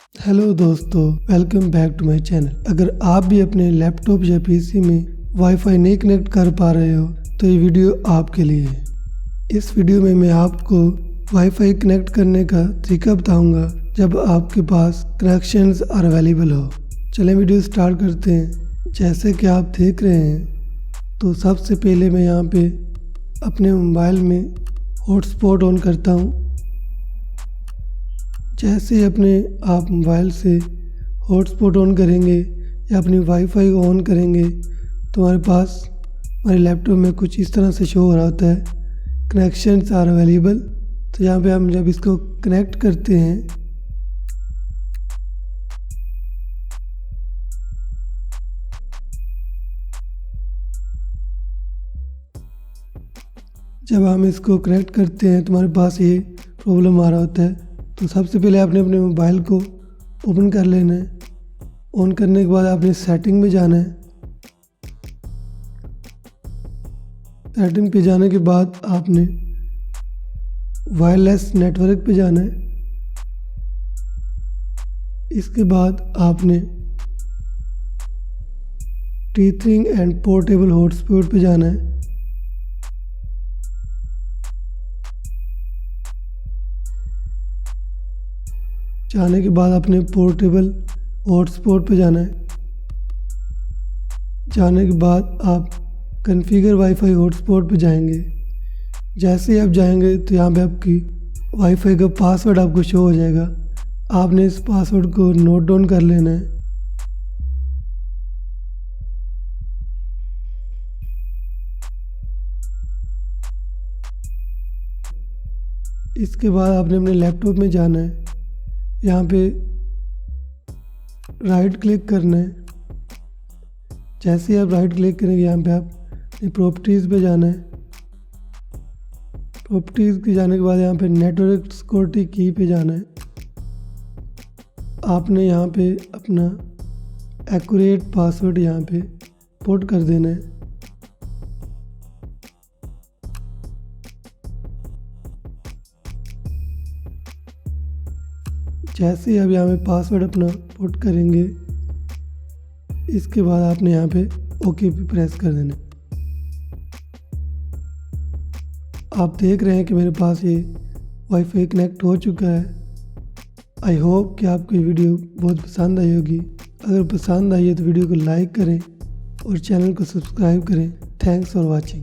Hello दोस्तों, welcome back to my channel. अगर आप भी अपने लैपटॉप या पीसी में वाईफाई नहीं कनेक्ट कर पा रहे हो तो ये वीडियो आपके लिए है। इस वीडियो में मैं आपको वाईफाई कनेक्ट करने का तरीका बताऊंगा जब आपके पास कनेक्शंस अवेलेबल हो। चलें वीडियो स्टार्ट करते हैं। जैसे कि आप देख रहे हैं तो सबसे पहले मैं यहाँ पे अपने मोबाइल में हॉटस्पॉट ऑन करता हूँ। जैसे ही अपने आप मोबाइल से हॉटस्पॉट ऑन करेंगे या अपनी वाईफाई को ऑन करेंगे तो हमारे पास हमारे लैपटॉप में कुछ इस तरह से शो हो रहा होता है, कनेक्शंस आर अवेलेबल। तो यहाँ पे हम जब इसको कनेक्ट करते हैं तो हमारे पास ये प्रॉब्लम आ रहा होता है। तो सबसे पहले आपने अपने मोबाइल को ओपन कर लेना है। ऑन करने के बाद आपने सेटिंग में जाना है। सेटिंग पे जाने के बाद आपने वायरलेस नेटवर्क पे जाना है। इसके बाद आपने टीथिंग एंड पोर्टेबल हॉटस्पॉट पे जाना है। जाने के बाद अपने पोर्टेबल हॉटस्पॉट पे जाना है। जाने के बाद आप कॉन्फ़िगर वाईफाई हॉटस्पॉट पे जाएंगे। जैसे ही आप जाएंगे तो यहाँ पे आपकी वाईफाई का पासवर्ड आपको शो हो जाएगा। आपने इस पासवर्ड को नोट डाउन कर लेना है। इसके बाद आपने अपने लैपटॉप में जाना है। यहाँ पे राइट क्लिक करना है। जैसे ही आप राइट क्लिक करेंगे यहाँ पे आप प्रॉपर्टीज़ पे जाना है। प्रॉपर्टीज़ के जाने के बाद यहाँ पे नेटवर्क सिक्योरिटी की पे जाना है। आपने यहाँ पे अपना एक्यूरेट पासवर्ड यहाँ पे पुट कर देना है। जैसे ही आप यहाँ पे पासवर्ड अपना पुट करेंगे इसके बाद आपने यहाँ पे ओके पे प्रेस कर देना। आप देख रहे हैं कि मेरे पास ये वाईफाई कनेक्ट हो चुका है। आई होप कि आपको ये वीडियो बहुत पसंद आई होगी। अगर पसंद आई है तो वीडियो को लाइक करें और चैनल को सब्सक्राइब करें। Thanks for watching.